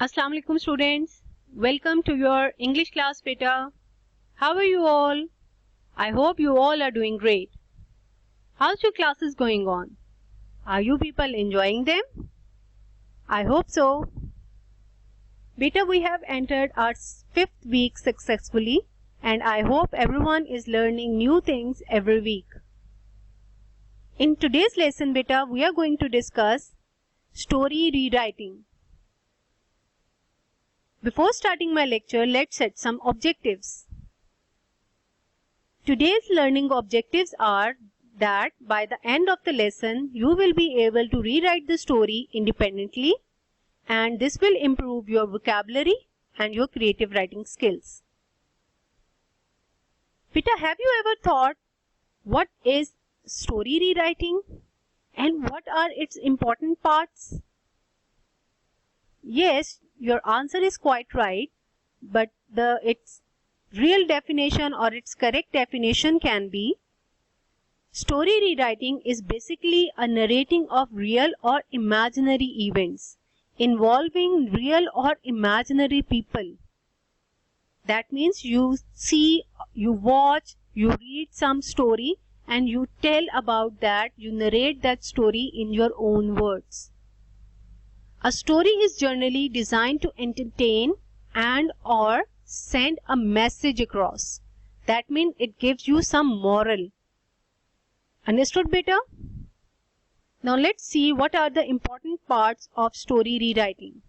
Assalamu alaikum students. Welcome to your English class beta. How are you all? I hope you all are doing great. How's your classes going on? Are you people enjoying them? I hope so. Beta, we have entered our 5th week successfully and I hope everyone is learning new things every week. In today's lesson beta, we are going to discuss story rewriting. Before starting my lecture, let's set some objectives. Today's learning objectives are that by the end of the lesson, you will be able to rewrite the story independently, and this will improve your vocabulary and your creative writing skills. Beta, have you ever thought what is story rewriting and what are its important parts? Yes, your answer is quite right, but its real definition or its correct definition can be: story rewriting is basically a narrating of real or imaginary events involving real or imaginary people. That means you see, you watch, you read some story and you tell about that, you narrate that story in your own words. A story is generally designed to entertain and or send a message across. That means it gives you some moral. Understood, beta? Now let's see what are the important parts of story rewriting.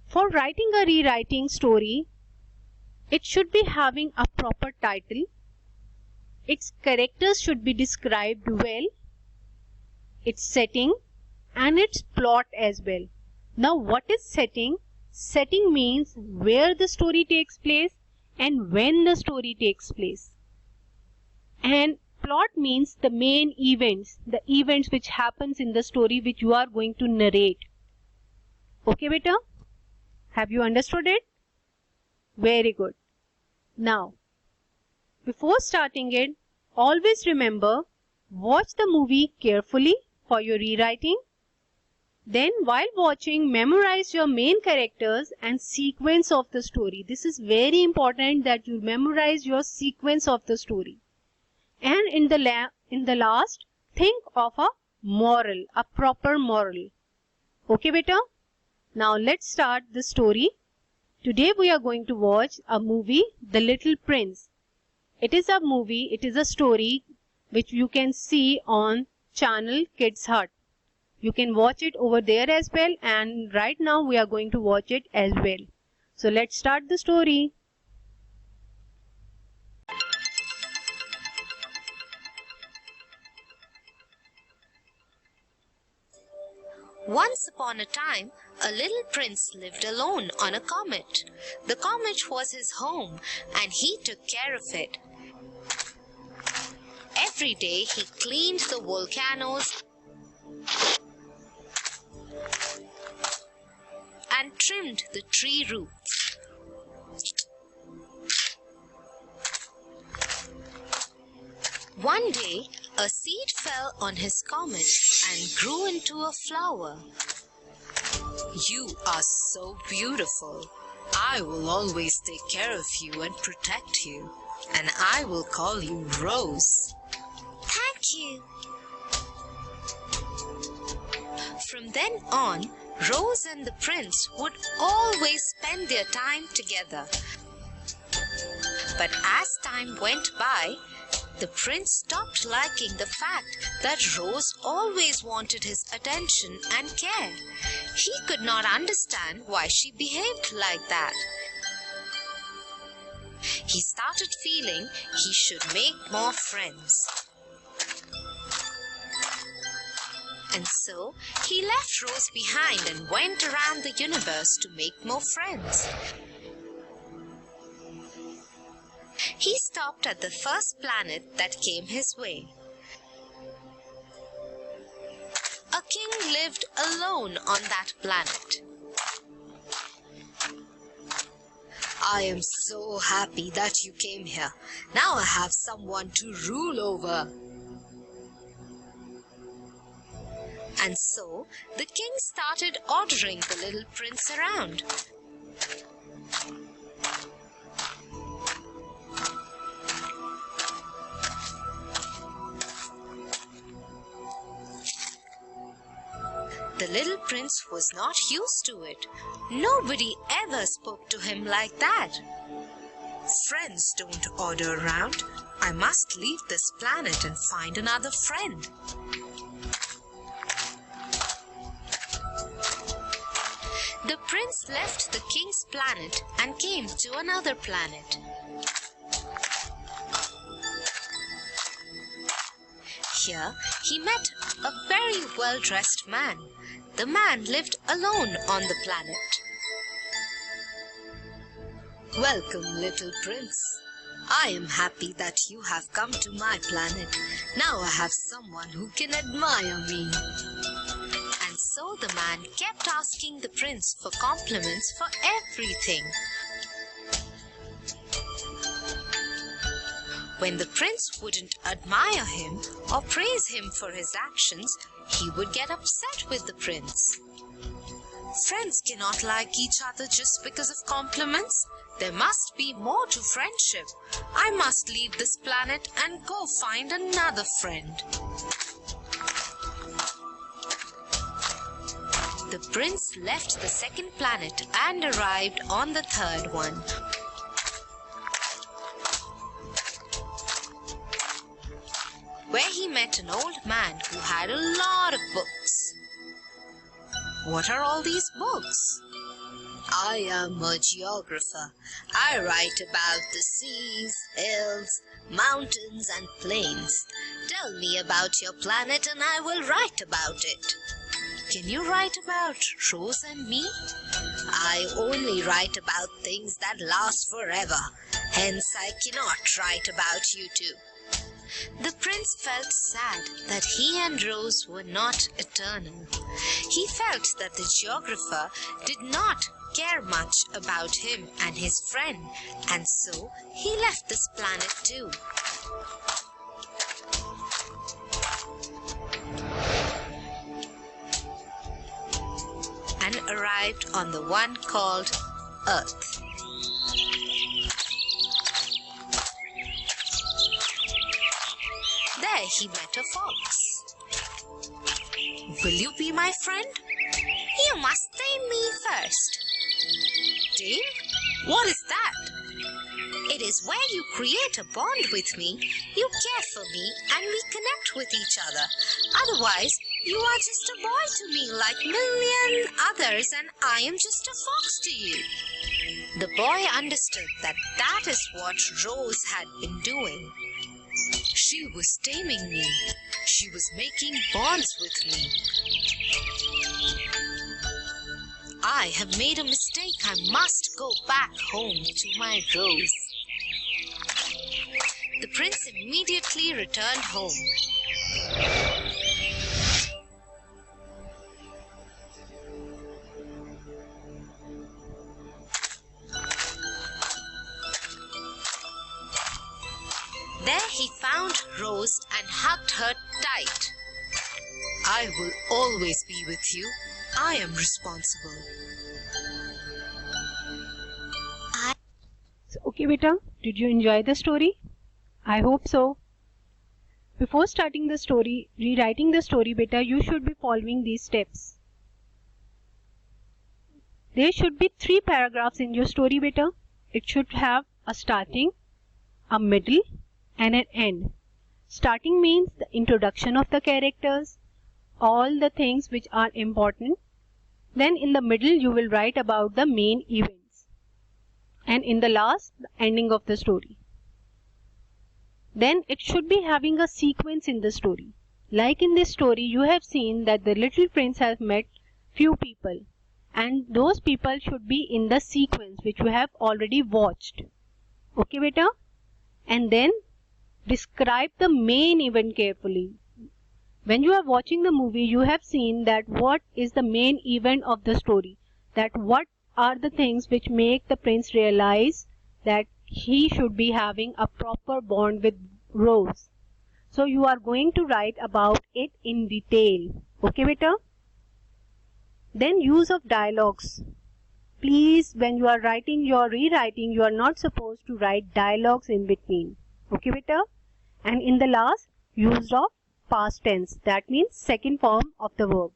For writing a rewriting story, it should be having a proper title. Its characters should be described well. Its setting and its plot as well. Now what is setting? Setting means where the story takes place and when the story takes place. And plot means the main events, the events which happens in the story which you are going to narrate. Okay beta? Have you understood it? Very good. Now, before starting it, always remember, watch the movie carefully for your rewriting. Then while watching, memorize your main characters and sequence of the story. This is very important that you memorize your sequence of the story. And in the last, think of a moral, a proper moral. Okay beta? Now let's start the story. Today we are going to watch a movie, The Little Prince. It is a movie, it is a story which you can see on channel Kids Hut. You can watch it over there as well, and right now we are going to watch it as well. So let's start the story. Once upon a time, a little prince lived alone on a comet. The comet was his home and he took care of it. Every day he cleaned the volcanoes and trimmed the tree roots. One day, a seed fell on his comet and grew into a flower. You are so beautiful. I will always take care of you and protect you, and I will call you Rose. Thank you. From then on, Rose and the prince would always spend their time together. But as time went by, the prince stopped liking the fact that Rose always wanted his attention and care. He could not understand why she behaved like that. He started feeling he should make more friends. And so, he left Rose behind and went around the universe to make more friends. He stopped at the first planet that came his way. A king lived alone on that planet. I am so happy that you came here. Now I have someone to rule over. And so the king started ordering the little prince around. The little prince was not used to it. Nobody ever spoke to him like that. Friends don't order around. I must leave this planet and find another friend. The prince left the king's planet and came to another planet. Here he met a very well-dressed man. The man lived alone on the planet. Welcome, little prince. I am happy that you have come to my planet. Now I have someone who can admire me. And so the man kept asking the prince for compliments for everything. When the prince wouldn't admire him or praise him for his actions, he would get upset with the prince. Friends cannot like each other just because of compliments. There must be more to friendship. I must leave this planet and go find another friend. The prince left the second planet and arrived on the third one. Where he met an old man who had a lot of books. What are all these books? I am a geographer. I write about the seas, hills, mountains, and plains. Tell me about your planet and I will write about it. Can you write about Rose and me? I only write about things that last forever. Hence, I cannot write about you two. The prince felt sad that he and Rose were not eternal. He felt that the geographer did not care much about him and his friend, and so he left this planet too. And arrived on the one called Earth. There he met a fox. Will you be my friend? You must tame me first. Tame? What is that? It is where you create a bond with me, you care for me, and we connect with each other. Otherwise, you are just a boy to me like million others, and I am just a fox to you. The boy understood that that is what Rose had been doing. She was taming me. She was making bonds with me. I have made a mistake. I must go back home to my Rose. The prince immediately returned home. There he found Rose and hugged her tight. I will always be with you. I am responsible. Okay, beta, did you enjoy the story? I hope so. Before starting the story, rewriting the story, beta, you should be following these steps. There should be 3 paragraphs in your story, beta. It should have a starting, a middle, and an end. Starting means the introduction of the characters, all the things which are important. Then in the middle you will write about the main events. And in the last, the ending of the story. Then it should be having a sequence in the story. Like in this story, you have seen that the little prince has met few people. And those people should be in the sequence which you have already watched. Okay, beta? And then describe the main event carefully. When you are watching the movie, you have seen that what is the main event of the story. That what are the things which make the prince realize that he should be having a proper bond with Rose. So you are going to write about it in detail. Okay beta? Then use of dialogues. Please, when you are writing your rewriting, you are not supposed to write dialogues in between. Okay beta? And in the last, use of past tense. That means second form of the verb.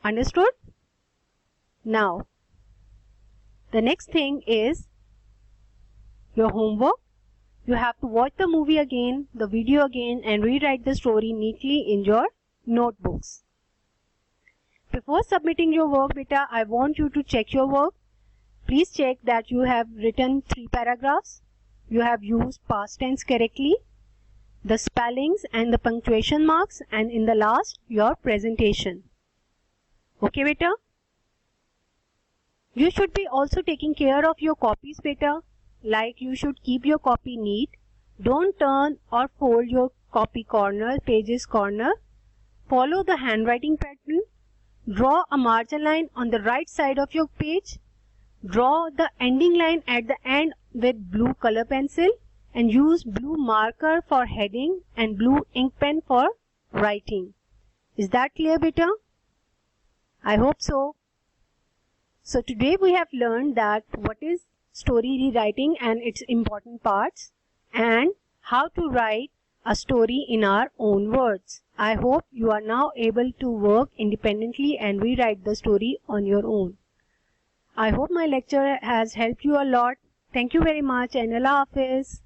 Understood? Now, the next thing is your homework. You have to watch the movie again, the video again, and rewrite the story neatly in your notebooks. Before submitting your work, beta, I want you to check your work. Please check that you have written 3 paragraphs. You have used past tense correctly, the spellings and the punctuation marks, and in the last, your presentation. Okay, beta? You should be also taking care of your copies, beta. Like you should keep your copy neat. Don't turn or fold your copy corner, pages corner. Follow the handwriting pattern. Draw a margin line on the right side of your page. Draw the ending line at the end with blue color pencil and use blue marker for heading and blue ink pen for writing. Is that clear, beta? I hope so. So today we have learned that what is story rewriting and its important parts and how to write a story in our own words. I hope you are now able to work independently and rewrite the story on your own. I hope my lecture has helped you a lot. Thank you very much and Allah Hafiz.